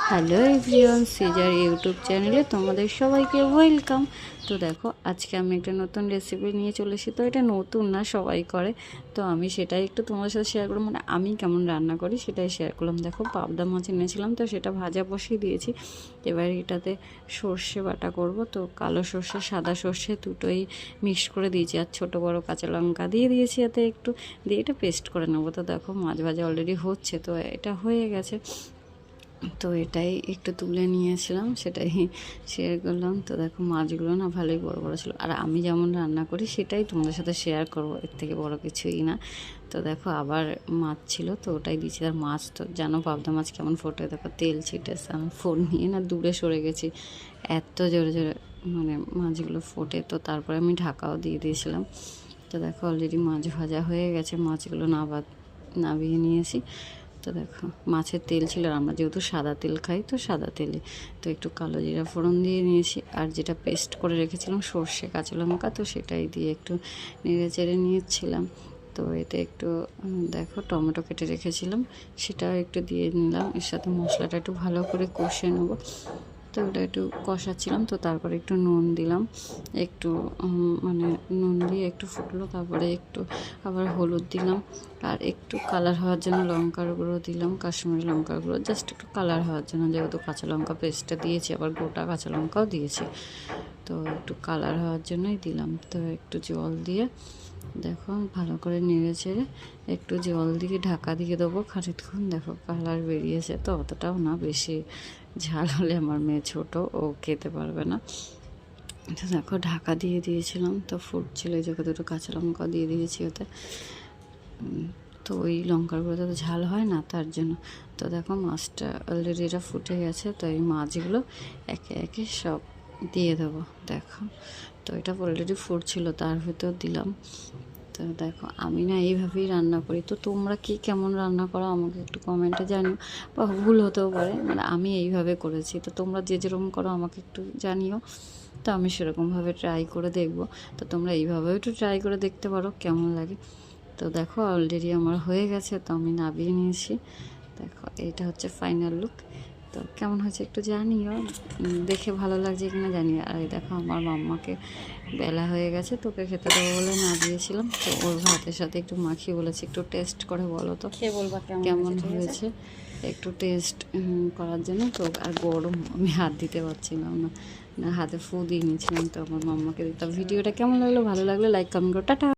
Hello everyone, caesar YouTube চ্যানেলে তোমাদের সবাইকে ওয়েলকাম। তো দেখো, আজকে আমি একটা নতুন রেসিপি নিয়ে চলে এসেছি। তো এটা নতুন না, সবাই করে। তো আমি সেটাই একটু তোমাদের সাথে শেয়ার করলাম, মানে আমি কেমন রান্না করি সেটাই শেয়ার করলাম। দেখো, পাবদা মাছ এনেছিলাম, তো সেটা ভাজা বসিয়ে দিয়েছি। এবার এটাতে সর্ষে বাটা করব। তো কালো সর্ষে, সাদা সর্ষে দুটোই মিক্স করে দিয়েছি, আর ছোটো বড়ো কাঁচা লঙ্কা দিয়ে দিয়েছি এতে একটু, দিয়ে এটা পেস্ট করে নেবো। তো দেখো, মাছ ভাজা অলরেডি হচ্ছে, তো এটা হয়ে গেছে। তো এটাই একটু তুলে নিয়েছিলাম, সেটাই শেয়ার করলাম। তো দেখো, মাছগুলো না ভালোই বড় বড় ছিল, আর আমি যেমন রান্না করি সেটাই তোমাদের সাথে শেয়ার করব, এর থেকে বড় কিছুই না। তো দেখো, আবার মাছ ছিল, তো ওটাই দিয়েছি। আর মাছ তো জানো, পাবদা মাছ কেমন ফোটে, দেখো তেল ছিটেছে। আমি ফোন নিয়ে না দূরে সরে গেছি, এত জোরে জোরে মানে মাছগুলো ফোটে। তো তারপরে আমি ঢাকাও দিয়ে দিয়েছিলাম। তো দেখো, অলরেডি মাছ ভাজা হয়ে গেছে, মাছগুলো নাবিয়ে নিয়েছি। তো দেখো, মাছের তেল ছিল, আর আমরা যেহেতু সাদা তেল খাই, তো সাদা তেলে তো একটু কালো জিরা ফোড়ন দিয়ে নিয়েছি। আর যেটা পেস্ট করে রেখেছিলাম সর্ষে কাঁচা লঙ্কা, তো সেটাই দিয়ে একটু নেড়ে চেড়ে নিয়েছিলাম। তো এতে একটু দেখো, টমেটো কেটে রেখেছিলাম, সেটাও একটু দিয়ে নিলাম। এর সাথে মশলাটা একটু ভালো করে কষে নেবো। তো ওটা একটু কষাচ্ছিলাম, তো তারপরে একটু নুন দিলাম, একটু মানে নুন দিয়ে একটু ফুটলো। তারপরে একটু আবার হলুদ দিলাম, আর একটু কালার হওয়ার জন্য লঙ্কার গুঁড়ো দিলাম, কাশ্মীরি লঙ্কার গুঁড়ো, জাস্ট একটু কালার হওয়ার জন্য, যেহেতু কাঁচা লঙ্কা পেস্টটা দিয়েছি, আবার গোটা কাঁচা লঙ্কাও দিয়েছি, তো একটু কালার হওয়ার জন্যই দিলাম। তো একটু জল দিয়ে দেখো ভালো করে নেড়ে ছেড়ে একটু জল দিয়ে ঢাকা দিয়ে দেবো খানিকক্ষণ। দেখো, কালার বেরিয়েছে, তো অতটাও না, বেশি ঝাল হলে আমার মেয়ে ছোটো, ও খেতে পারবে না। তো দেখো, ঢাকা দিয়ে দিয়েছিলাম, তো ফুটছিল, এই জায়গায় দুটো কাঁচা লঙ্কা দিয়ে দিয়েছি ওতে। তো ওই লঙ্কার গুঁড়োতে তো ঝাল হয় না, তার জন্য। তো দেখো, মাছটা অলরেডি এটা ফুটে গেছে, তো এই মাছগুলো একে একে সব দিয়ে দেবো। দেখো, তো এটা অলরেডি ফুটছিল, তার ভিতর দিলাম। তো দেখো, আমি না এইভাবেই রান্না করি। তো তোমরা কি কেমন রান্না করো আমাকে একটু কমেন্টে জানিও, বা ভুল হতেও পারে, মানে আমি এইভাবে করেছি। তো তোমরা যে যেরকম করো আমাকে একটু জানিও, তো আমি সেরকমভাবে ট্রাই করে দেখব। তো তোমরা এইভাবেও একটু ট্রাই করে দেখতে পারো কেমন লাগে। তো দেখো, অলরেডি আমার হয়ে গেছে, তো আমি নামিয়ে নিয়েছি। দেখো, এইটা হচ্ছে ফাইনাল লুক। তো কেমন হয়েছে একটু জানিও, দেখে ভালো লাগছে কিনা জানিও। আর এই দেখো, আমার মাম্মাকে বেলা হয়ে গেছে, তোকে খেতে দেবো বলে না দিয়েছিলাম, তো ওর ভাতের সাথে একটু মাখিয়ে বলেছি একটু টেস্ট করে বলো তো খেয়ে বলবা কেমন হয়েছে, একটু টেস্ট করার জন্য। তো আর গরম, আমি হাত দিতে পারছিলাম না, হাতে ফু দিয়ে নিয়েছিলাম। তো আমার মাম্মাকে দিতাম। ভিডিওটা কেমন লাগলো, ভালো লাগলে লাইক কমেন্ট করো, টাটা।